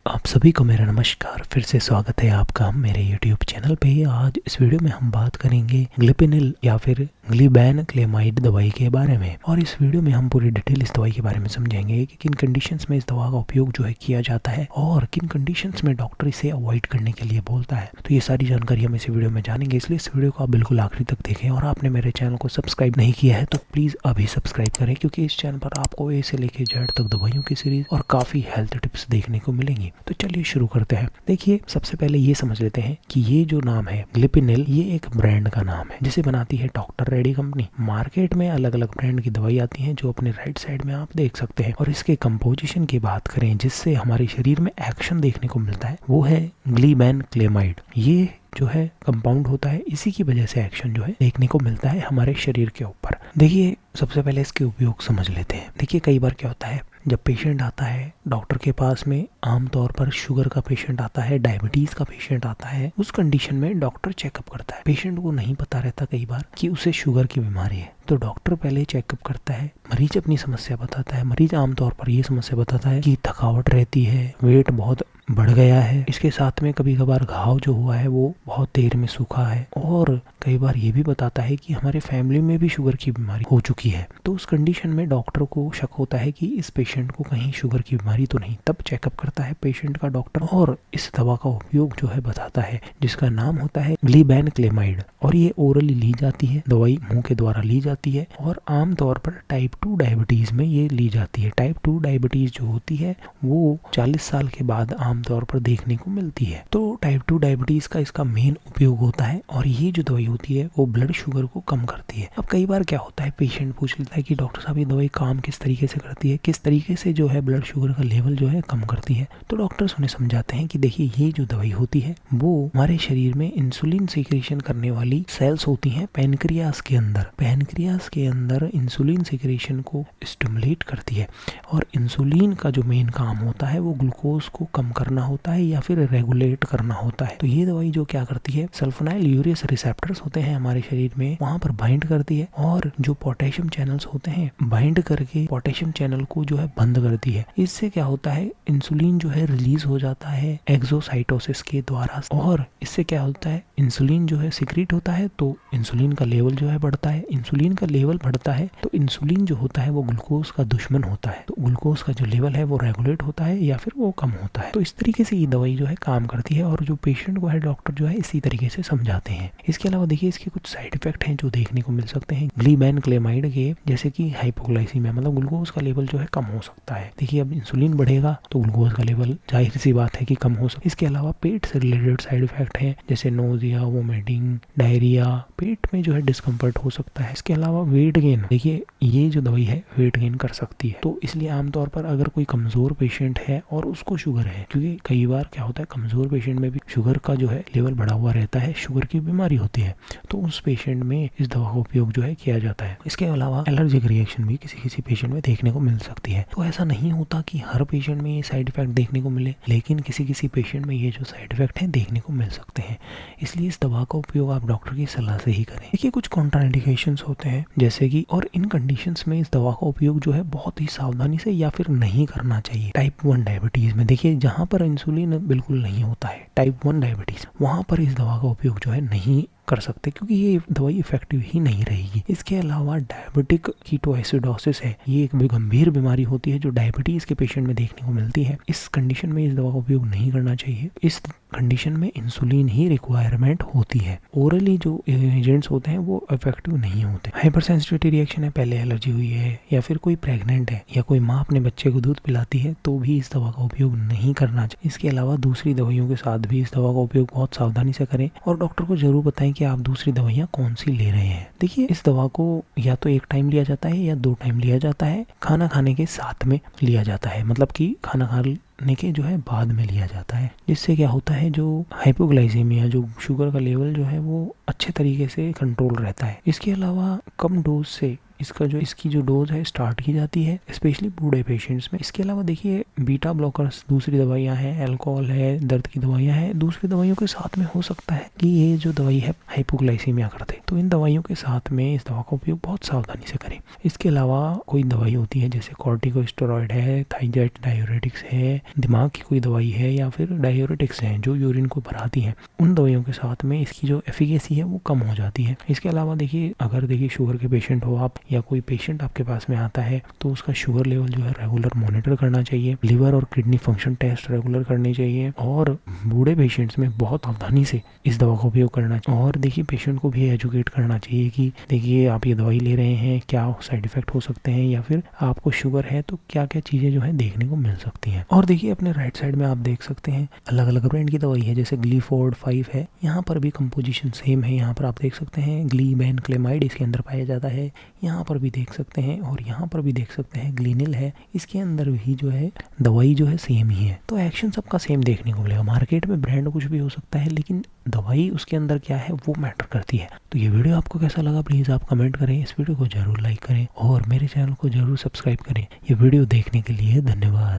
आप सभी को मेरा नमस्कार। फिर से स्वागत है आपका मेरे YouTube चैनल पे। आज इस वीडियो में हम बात करेंगे ग्लिपिनिल या फिर ग्लिबेनक्लेमाइड दवाई के बारे में। और इस वीडियो में हम पूरी डिटेल इस दवाई के बारे में समझेंगे कि किन कंडीशंस में इस दवा का उपयोग जो है किया जाता है और किन कंडीशंस में डॉक्टर इसे अवॉइड करने के लिए बोलता है। तो ये सारी जानकारी हम इस वीडियो में जानेंगे, इसलिए इस वीडियो को आप बिल्कुल आखिरी तक देखें। और आपने मेरे चैनल को सब्सक्राइब नहीं किया है तो प्लीज़ अभी सब्सक्राइब करें, क्योंकि इस चैनल पर आपको ए से लेकर जेड तक दवाइयों की सीरीज और काफ़ी हेल्थ टिप्स देखने को मिलेंगी। तो चलिए शुरू करते हैं। देखिए, सबसे पहले ये समझ लेते हैं कि ये जो नाम है ग्लिपिनिल, ये एक ब्रांड का नाम है जिसे बनाती है डॉक्टर रेड्डी कंपनी। मार्केट में अलग अलग ब्रांड की दवाई आती हैं जो अपने राइट साइड में आप देख सकते हैं। और इसके कंपोजिशन की बात करें जिससे हमारे शरीर में एक्शन देखने को मिलता है, वो है ग्लिबेनक्लेमाइड। ये जो है कंपाउंड होता है, इसी की वजह से एक्शन जो है देखने को मिलता है हमारे शरीर के ऊपर। देखिए, सबसे पहले इसके उपयोग समझ लेते हैं। देखिए, कई बार क्या होता है, जब पेशेंट आता है डॉक्टर के पास में, आमतौर पर शुगर का पेशेंट आता है, डायबिटीज का पेशेंट आता है, उस कंडीशन में डॉक्टर चेकअप करता है। पेशेंट को नहीं पता रहता कई बार कि उसे शुगर की बीमारी है, तो डॉक्टर पहले चेकअप करता है। मरीज अपनी समस्या बताता है। मरीज आमतौर पर ये समस्या बताता है कि थकावट रहती है, वेट बहुत बढ़ गया है, इसके साथ में कभी कभार घाव जो हुआ है वो बहुत देर में सूखा है, और कई बार ये भी बताता है कि हमारे फैमिली में भी शुगर की बीमारी हो चुकी है। तो उस कंडीशन में डॉक्टर को शक होता है कि इस पेशेंट को कहीं शुगर की बीमारी तो नहीं। तब चेकअप करता है पेशेंट का डॉक्टर और इस दवा का उपयोग जो है बताता है, जिसका नाम होता है ग्लिबेनक्लेमाइड। और ये ओरली ली जाती है, दवाई मुंह के द्वारा ली जाती है, और आमतौर पर टाइप 2 डायबिटीज में ये ली जाती है। टाइप 2 डायबिटीज जो होती है वो 40 साल के बाद आमतौर पर देखने को मिलती है। तो टाइप 2 डायबिटीज का इसका मेन उपयोग होता है, और ये जो दवाई होती है वो ब्लड शुगर को कम करती है। अब कई बार क्या होता है, पेशेंट पूछ लेता है कि डॉक्टर साहब ये दवाई काम किस तरीके से करती है, किस तरीके से जो है ब्लड शुगर का लेवल जो है कम करती है। तो डॉक्टर्स उन्हें समझाते हैं कि देखिए, ये जो दवाई होती है वो हमारे शरीर में इंसुलिन सिक्रेशन करने वाली सेल्स होती हैं पैनक्रियास के अंदर। पैनक्रियास के अंदर इंसुलिन सिक्रेशन को स्टिमुलेट करती है, और इंसुलिन का जो मेन काम होता है वो ग्लूकोज को कम करना होता है या फिर रेगुलेट करना होता है। तो ये दवाई जो क्या करती है, सल्फोनाइल यूरियस रिसेप्टर्स होते हैं हमारे शरीर में, वहां पर बाइंड करती है, और जो पोटेशियम चैनल्स होते हैं बाइंड करके पोटेशियम चैनल को जो है बंद करती है। इससे क्या होता है, इंसुलिन जो है रिलीज हो जाता है एक्सोसाइटोसिस के द्वारा, और इससे क्या होता है, इंसुलिन जो है सिक्रीट होता है, तो इंसुलिन का लेवल जो है बढ़ता है। इंसुलिन का लेवल बढ़ता है तो इंसुलिन जो होता है वो ग्लूकोज का दुश्मन होता है, तो ग्लूकोज का जो लेवल है वो रेगुलेट होता है या फिर वो कम होता है। तो इस तरीके से ये दवाई जो है काम करती है, और जो पेशेंट को है डॉक्टर जो है इसी तरीके से समझाते हैं। इसके अलावा देखिए, इसके कुछ साइड इफेक्ट हैं जो देखने को मिल सकते हैं ग्लिबेनक्लेमाइड के, जैसे कि हाइपोग्लाइसीमिया, मतलब ग्लूकोज का लेवल जो है कम हो सकता है। देखिए, अब इंसुलिन बढ़ेगा तो ग्लूकोज का लेवल जाहिर सी बात है कि कम हो सकता है। इसके अलावा पेट से रिलेटेड साइड इफेक्ट हैं, जैसे नोजिया, वोमिटिंग, डायरिया, पेट में जो है डिस्कम्फर्ट हो सकता है। इसके अलावा वेट गेन, देखिए ये जो दवाई है वेट गेन कर सकती है। तो इसलिए आमतौर पर अगर कोई कमजोर पेशेंट है और उसको शुगर है, क्योंकि कई बार क्या होता है कमजोर पेशेंट में भी शुगर का जो है लेवल बढ़ा हुआ रहता है, शुगर की बीमारी होती है, तो उस पेशेंट में इस दवा का उपयोग जो है किया जाता है। इसके अलावा एलर्जिक रिएक्शन भी किसी किसी पेशेंट में देखने को मिल सकती है। तो ऐसा नहीं होता कि हर पेशेंट में ये साइड इफेक्ट देखने को मिले, लेकिन किसी किसी पेशेंट में ये जो साइड इफेक्ट है देखने को मिल सकते हैं। इसलिए इस दवा का उपयोग आप डॉक्टर की सलाह से ही करें। देखिए, कुछ कॉन्ट्राइंडिकेशंस होते हैं जैसे कि, और इन कंडीशंस में इस दवा का उपयोग जो है बहुत ही सावधानी से या फिर नहीं करना चाहिए। टाइप 1 डायबिटीज में देखिए, जहाँ पर इंसुलिन बिल्कुल नहीं होता है, टाइप 1 डायबिटीज, वहाँ पर इस दवा का उपयोग जो है नहीं कर सकते, क्योंकि ये दवाई इफेक्टिव ही नहीं रहेगी। इसके अलावा डायबिटिक कीटोएसिडोसिस है, ये एक गंभीर बीमारी होती है जो डायबिटीज के पेशेंट में देखने को मिलती है। इस कंडीशन में इस दवा का उपयोग नहीं करना चाहिए। इस कंडीशन में इंसुलिन ही रिक्वायरमेंट होती है। ओरली जो एजेंट्स होते हैं वो इफेक्टिव नहीं होते। हाइपर सेंसिटिविटी रिएक्शन है, पहले एलर्जी हुई है, या फिर कोई प्रेग्नेंट है, या कोई माँ अपने बच्चे को दूध पिलाती है, तो भी इस दवा का उपयोग नहीं करना चाहिए। इसके अलावा दूसरी दवाइयों के साथ भी इस दवा का उपयोग बहुत सावधानी से करें, और डॉक्टर को जरूर बताएं कि आप दूसरी दवाइयाँ कौन सी ले रहे हैं। देखिए, इस दवा को या तो एक टाइम लिया जाता है या 2 टाइम लिया जाता है। खाना खाने के साथ में लिया जाता है, मतलब कि खाना खाने के जो है बाद में लिया जाता है, जिससे क्या होता है, जो हाइपोग्लाइसीमिया, जो शुगर का लेवल जो है वो अच्छे तरीके से कंट्रोल रहता है। इसके अलावा कम डोज से इसकी जो डोज है स्टार्ट की जाती है, स्पेशली बूढ़े पेशेंट्स में। इसके अलावा देखिए, बीटा ब्लॉकर्स दूसरी दवाइयाँ हैं, अल्कोहल है, दर्द की दवाइयाँ हैं, दूसरी दवाइयों के साथ में हो सकता है कि ये जो दवाई है हाइपोग्लाइसीमिया कर दे, तो इन दवाइयों के साथ में इस दवा का उपयोग बहुत सावधानी से करें। इसके अलावा कोई दवाई होती है जैसे कॉर्टिकोस्टेरॉइड है, थाइजाइड डायूरेटिक्स है, दिमाग की कोई दवाई है या फिर डायूरेटिक्स हैं जो यूरिन को बढ़ाती हैं, उन दवाइयों के साथ में इसकी जो एफिकेसी है वो कम हो जाती है। इसके अलावा देखिए, अगर देखिए शुगर के पेशेंट हो आप या कोई पेशेंट आपके पास में आता है तो उसका शुगर लेवल जो है रेगुलर मॉनिटर करना चाहिए, लिवर और किडनी फंक्शन टेस्ट रेगुलर करने चाहिए, और बूढ़े पेशेंट्स में बहुत सावधानी से इस दवा का उपयोग करना चाहिए। और देखिए पेशेंट को भी एजुकेट करना चाहिए कि देखिए आप ये दवाई ले रहे हैं, क्या साइड इफेक्ट हो सकते हैं, या फिर आपको शुगर है तो क्या क्या चीज़ें जो है देखने को मिल सकती हैं। और देखिए अपने राइट साइड में आप देख सकते हैं अलग अलग ब्रांड की दवाई है, जैसे ग्लीफोर्ड 5 है, यहाँ पर भी कंपोजिशन सेम है। यहाँ पर आप देख सकते हैं ग्लीबेनक्लेमाइड इसके अंदर पाया जाता है, यहाँ पर भी देख सकते हैं, और यहाँ पर भी देख सकते हैं ग्लीनिल है, इसके अंदर भी जो है दवाई जो है सेम ही है। तो एक्शन सबका सेम देखने को मिलेगा। मार्केट में ब्रांड कुछ भी हो सकता है, लेकिन दवाई उसके अंदर क्या है वो मैटर करती है। तो ये वीडियो आपको कैसा लगा प्लीज़ आप कमेंट करें, इस वीडियो को जरूर लाइक करें और मेरे चैनल को जरूर सब्सक्राइब करें। ये वीडियो देखने के लिए धन्यवाद।